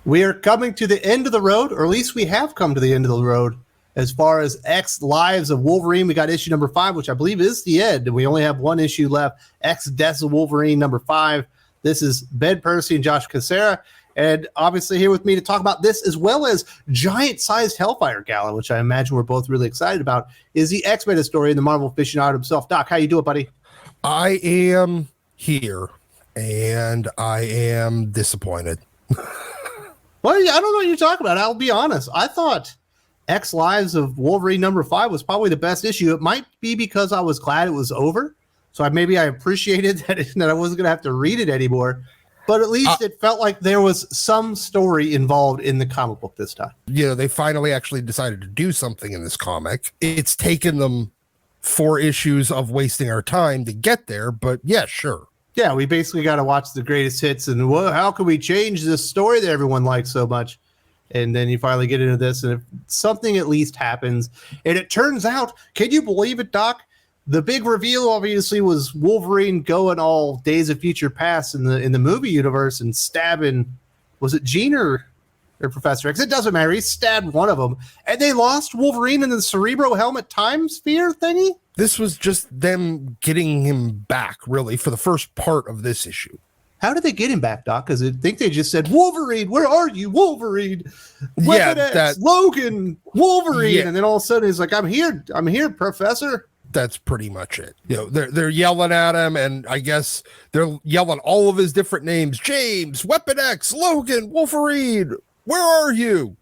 We are coming to the end of the road, or at least we have come to the end of the road. As far as X Lives of Wolverine, we got issue number 5, which I believe is the end, and we only have one issue left. X Deaths of Wolverine number 5. This is Ben Percy and Josh Cassera, and obviously here with me to talk about this, as well as giant-sized Hellfire Gala, which I imagine we're both really excited about, is the X-Men historian, the Marvel aficionado himself. Doc, how you doing, buddy? I am here, and I am disappointed. Well, I don't know what you're talking about. I'll be honest. I thought X Lives of Wolverine number 5 was probably the best issue. It might be because I was glad it was over. So maybe I appreciated that I wasn't going to have to read it anymore. But at least it felt like there was some story involved in the comic book this time. You know, they finally actually decided to do something in this comic. It's taken them 4 issues of wasting our time to get there. But yeah, sure. Yeah, we basically got to watch the greatest hits and how can we change this story that everyone likes so much? And then you finally get into this, and if something at least happens, and it turns out, can you believe it, Doc? The big reveal obviously was Wolverine going all Days of Future Past in the movie universe and stabbing, was it Jean or Professor X? It doesn't matter. He stabbed one of them, and they lost Wolverine in the Cerebro helmet time sphere thingy. This was just them getting him back, really, for the first part of this issue. How did they get him back, Doc? Because I think they just said, Wolverine, where are you, Wolverine? Weapon X, Logan, Wolverine. Yeah. And then all of a sudden he's like, I'm here, Professor. That's pretty much it. You know, they're yelling at him, and I guess they're yelling all of his different names. James, Weapon X, Logan, Wolverine, where are you?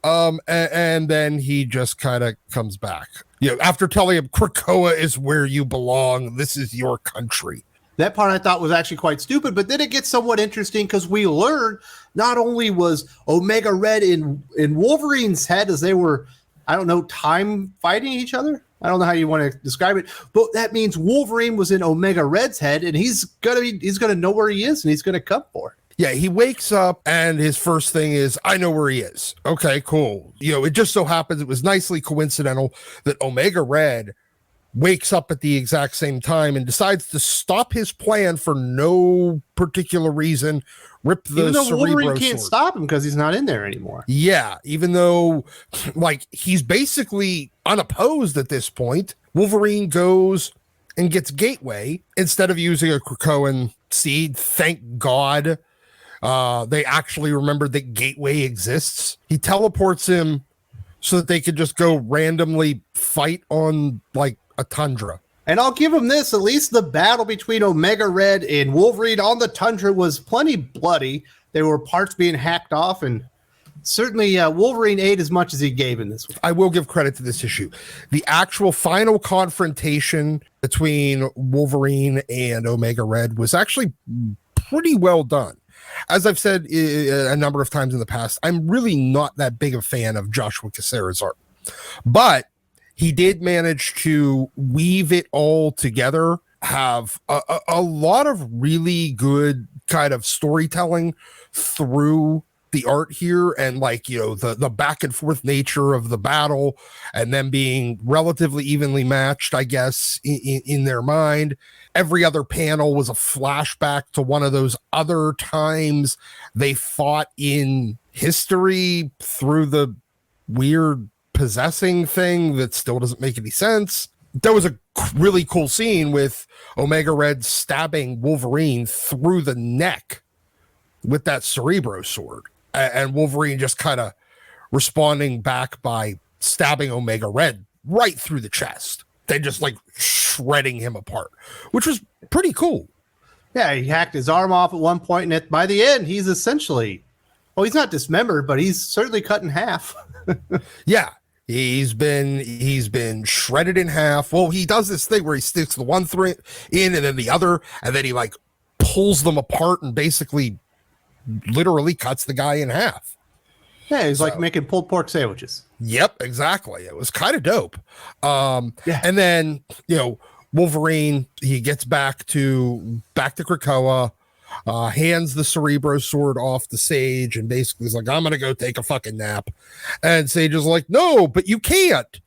And then he just kind of comes back. You know, after telling him Krakoa is where you belong, this is your country. That part I thought was actually quite stupid, but then it gets somewhat interesting because we learned not only was Omega Red in Wolverine's head as they were, I don't know, time fighting each other. I don't know how you want to describe it, but that means Wolverine was in Omega Red's head, and he's gonna know where he is, and he's gonna come for it. Yeah, he wakes up and his first thing is, I know where he is. Okay, cool. You know, it just so happens it was nicely coincidental that Omega Red wakes up at the exact same time and decides to stop his plan for no particular reason. Rip the even though Cerebro Wolverine can't sword. stop him because he's not in there anymore. Yeah, even though like he's basically unopposed at this point, Wolverine goes and gets Gateway instead of using a Krakoan seed. Thank God. They actually remembered that Gateway exists. He teleports him so that they could just go randomly fight on like a tundra. And I'll give him this, at least the battle between Omega Red and Wolverine on the tundra was plenty bloody. There were parts being hacked off, and certainly Wolverine ate as much as he gave in this one. I will give credit to this issue. The actual final confrontation between Wolverine and Omega Red was actually pretty well done. As I've said a number of times in the past, I'm really not that big a fan of Joshua Cassera's art. But he did manage to weave it all together, have a lot of really good kind of storytelling through the art here, and like, you know, the back and forth nature of the battle and them being relatively evenly matched, I guess, in their mind. Every other panel was a flashback to one of those other times they fought in history through the weird possessing thing that still doesn't make any sense. There was a really cool scene with Omega Red stabbing Wolverine through the neck with that Cerebro sword, and Wolverine just kind of responding back by stabbing Omega Red right through the chest. They just like shredding him apart, which was pretty cool. Yeah, he hacked his arm off at one point, and by the end, he's essentially, well, he's not dismembered, but he's certainly cut in half. Yeah. He's been shredded in half. Well, he does this thing where he sticks the one thread in and then the other, and then he like pulls them apart and basically literally cuts the guy in half. Yeah, he's like making pulled pork sandwiches. Yep, exactly. It was kind of dope. Yeah. And then, you know, Wolverine, he gets back to Krakoa, hands the Cerebro sword off to Sage, and basically is like, I'm gonna go take a fucking nap. And Sage is like, no, but you can't.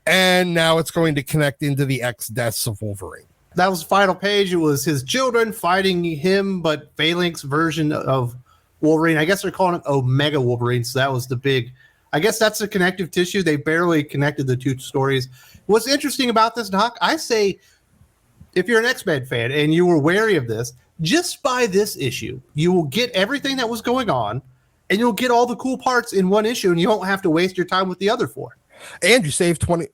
And now it's going to connect into the X Deaths of Wolverine. That was the final page. It was his children fighting him, but Phalanx version of Wolverine. I guess they're calling it Omega Wolverine. So that was the big, I guess that's the connective tissue. They barely connected the two stories. What's interesting about this, Doc, I say, if you're an X-Men fan and you were wary of this, just buy this issue. You will get everything that was going on, and you'll get all the cool parts in one issue, and you won't have to waste your time with the other 4. And you save $20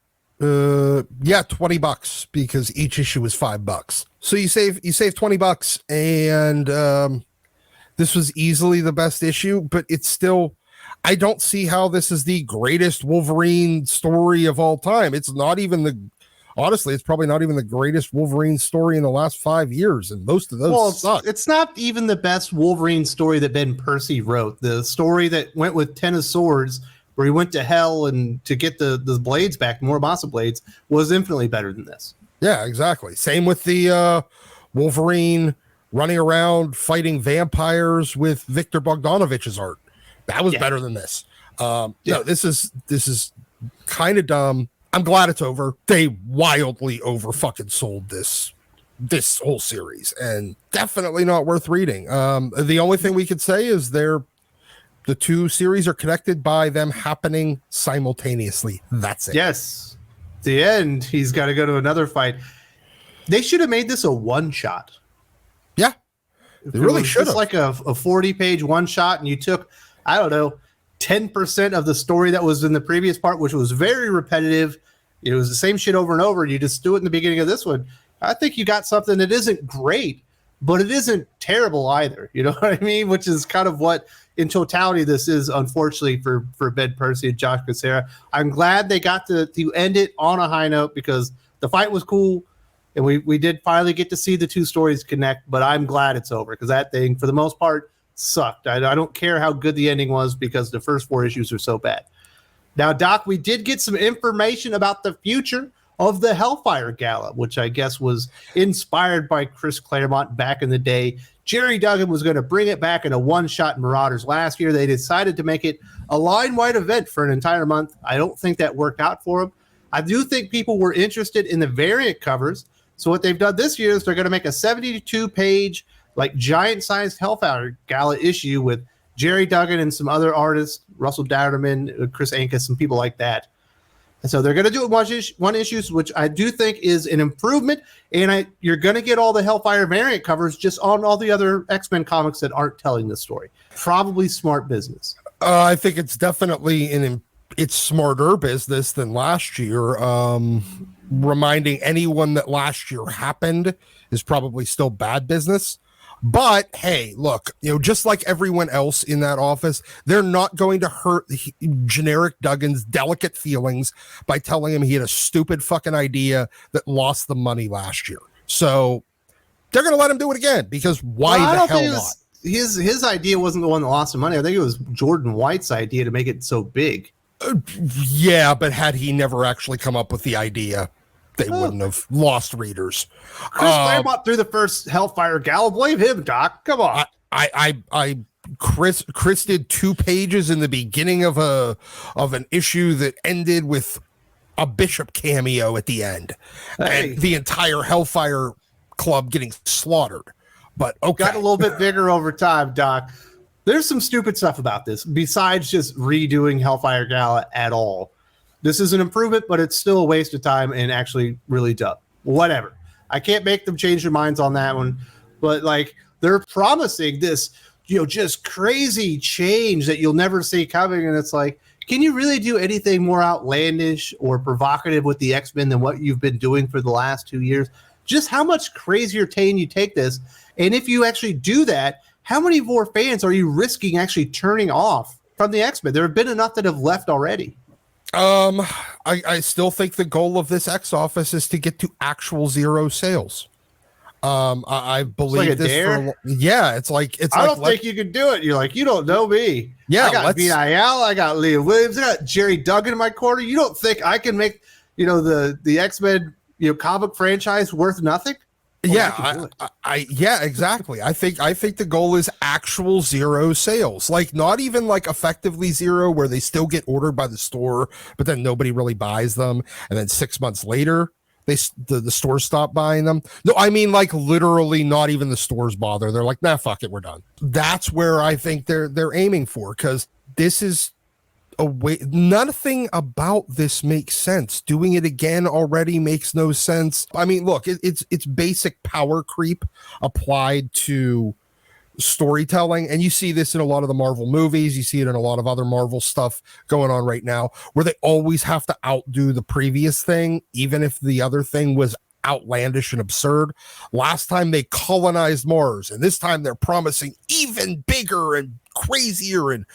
because each issue is $5. So you save $20, and this was easily the best issue, but it's still, I don't see how this is the greatest Wolverine story of all time. It's not even honestly, it's probably not even the greatest Wolverine story in the last 5 years, and most of those suck. It's not even the best Wolverine story that Ben Percy wrote. The story that went with Ten of Swords, where he went to hell and to get the blades back, more Masa blades, was infinitely better than this. Yeah, exactly. Same with the Wolverine running around fighting vampires with Victor Bogdanovich's art. That was better than this. No, this is kind of dumb. I'm glad it's over. They wildly over fucking sold this whole series, and definitely not worth reading. The only thing we could say is the two series are connected by them happening simultaneously. That's it. Yes. At the end, he's got to go to another fight. They should have made this a one-shot. Yeah. They really should have. It's like a 40-page one-shot, and you took, I don't know, 10% of the story that was in the previous part, which was very repetitive. It was the same shit over and over. And you just do it in the beginning of this one. I think you got something that isn't great, but it isn't terrible either. You know what I mean? Which is kind of what, in totality, this is, unfortunately, for Ben Percy and Josh Cassera. I'm glad they got to end it on a high note, because the fight was cool, and we did finally get to see the two stories connect, but I'm glad it's over, because that thing, for the most part, sucked. I don't care how good the ending was, because the first 4 issues are so bad. Now, Doc, we did get some information about the future of the Hellfire Gala, which I guess was inspired by Chris Claremont back in the day. Jerry Duggan was going to bring it back in a one-shot Marauders last year. They decided to make it a line-wide event for an entire month. I don't think that worked out for them. I do think people were interested in the variant covers. So what they've done this year is they're going to make a 72-page, like giant-sized Hellfire Gala issue with Jerry Duggan and some other artists, Russell Dowderman, Chris Ankus, and people like that. And so they're going to do it one issue, which I do think is an improvement. And you're going to get all the Hellfire variant covers just on all the other X-Men comics that aren't telling this story. Probably smart business. I think it's definitely it's smarter business than last year. Reminding anyone that last year happened is probably still bad business. But hey, look, just like everyone else in that office, they're not going to hurt generic Duggan's delicate feelings by telling him he had a stupid fucking idea that lost them money last year. So they're going to let him do it again, because why the hell not? His idea wasn't the one that lost him money. I think it was Jordan White's idea to make it so big. Yeah, but had he never actually come up with the idea, they wouldn't have lost readers. Chris Claremont threw the first Hellfire Gala. Blame him, Doc. Come on. Chris did 2 pages in the beginning of an issue that ended with a Bishop cameo at the end, and the entire Hellfire Club getting slaughtered. But okay, got a little bit bigger over time, Doc. There's some stupid stuff about this besides just redoing Hellfire Gala at all. This is an improvement, but it's still a waste of time and actually really dumb. Whatever. I can't make them change their minds on that one. But like, they're promising this, just crazy change that you'll never see coming. And it's like, can you really do anything more outlandish or provocative with the X-Men than what you've been doing for the last 2 years? Just how much crazier can you take this? And if you actually do that, how many more fans are you risking actually turning off from the X-Men? There have been enough that have left already. I still think the goal of this X office is to get to actual 0 sales. I believe it's like this. It's like I don't think you can do it. You're like, you don't know me. Yeah, I got BIL, I got Leah Williams, I got Jerry Duggan in my corner. You don't think I can make the X-Men comic franchise worth nothing? Well, exactly. I think the goal is actual 0 sales, like not even like effectively 0, where they still get ordered by the store, but then nobody really buys them, and then 6 months later the stores stop buying them. No, I mean like literally not even the stores bother. They're like, nah, fuck it, we're done. That's where I think they're aiming for, because this is a way. Nothing about this makes sense. Doing it again already makes no sense. I mean, look, it's basic power creep applied to storytelling, and you see this in a lot of the Marvel movies. You see it in a lot of other Marvel stuff going on right now, where they always have to outdo the previous thing, even if the other thing was outlandish and absurd. Last time they colonized Mars, and this time they're promising even bigger and crazier and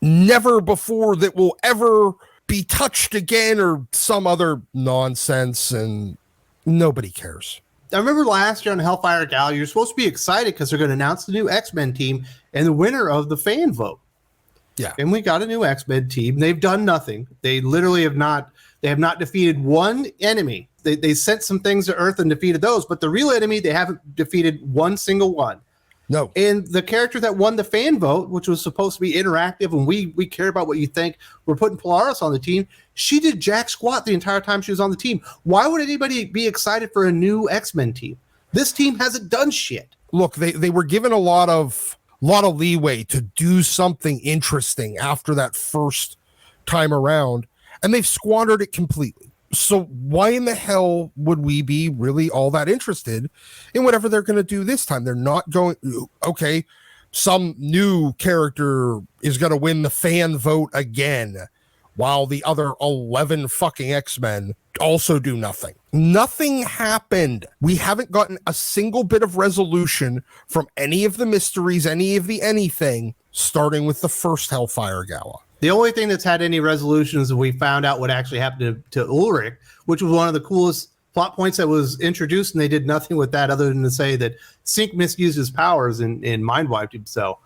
never before that will ever be touched again, or some other nonsense, and nobody cares. I remember last year on Hellfire Gala, you're supposed to be excited because they're going to announce the new X-Men team and the winner of the fan vote. Yeah. And we got a new X-Men team. They've done nothing. They literally have not defeated one enemy. They sent some things to Earth and defeated those, but the real enemy, they haven't defeated one single one. No. And the character that won the fan vote, which was supposed to be interactive and we care about what you think, we're putting Polaris on the team. She did jack squat the entire time she was on the team. Why would anybody be excited for a new X-Men team? This team hasn't done shit. Look, they were given a lot of leeway to do something interesting after that first time around, and they've squandered it completely. So why in the hell would we be really all that interested in whatever they're going to do this time? They're not going, okay, some new character is going to win the fan vote again, while the other 11 fucking X-Men also do nothing. Nothing happened. We haven't gotten a single bit of resolution from any of the mysteries, any of the anything, starting with the first Hellfire Gala. The only thing that's had any resolution is we found out what actually happened to Ulrich, which was one of the coolest plot points that was introduced, and they did nothing with that other than to say that Sync misused his powers and mind wiped him. So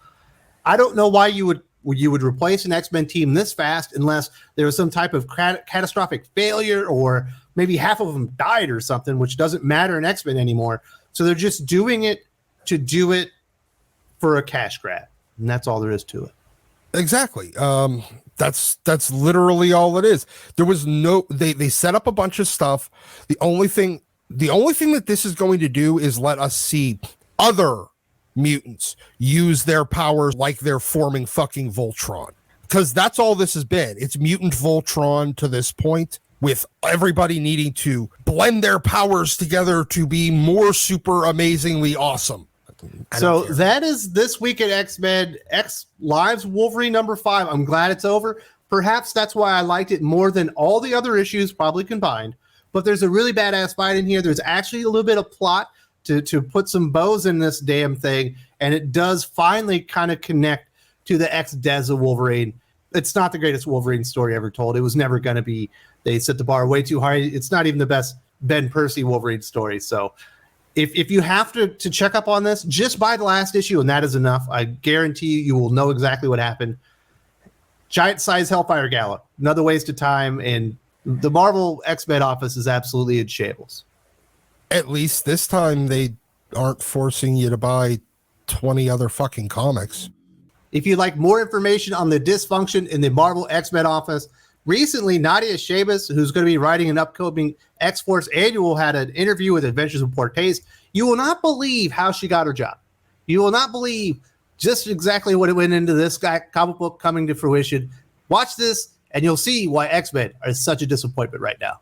I don't know why you would replace an X-Men team this fast unless there was some type of catastrophic failure, or maybe half of them died or something, which doesn't matter in X-Men anymore. So they're just doing it to do it for a cash grab, and that's all there is to it. Exactly. That's literally all it is. There was they set up a bunch of stuff. The only thing that this is going to do is let us see other mutants use their powers like they're forming fucking Voltron, because that's all this has been. It's mutant Voltron to this point, with everybody needing to blend their powers together to be more super amazingly awesome. So that is this week at X-Men X Lives Wolverine #5. I'm glad it's over. Perhaps that's why I liked it more than all the other issues probably combined. But there's a really badass fight in here. There's actually a little bit of plot to put some bows in this damn thing, and it does finally kind of connect to the ex-Des of Wolverine. It's not the greatest Wolverine story ever told. It was never going to be. They set the bar way too high. It's not even the best Ben Percy Wolverine story. So if you have to check up on this, just buy the last issue, and that is enough. I guarantee you will know exactly what happened. Giant size Hellfire Gala, another waste of time, and the Marvel X-Men office is absolutely in shambles. At least this time they aren't forcing you to buy 20 other fucking comics. If you'd like more information on the dysfunction in the Marvel X-Men office, recently Nadia Shammas, who's going to be writing an upcoming X-Force annual, had an interview with Adventures of Portes. You will not believe how she got her job. You will not believe just exactly what it went into this comic book coming to fruition. Watch this, and you'll see why X-Men are such a disappointment right now.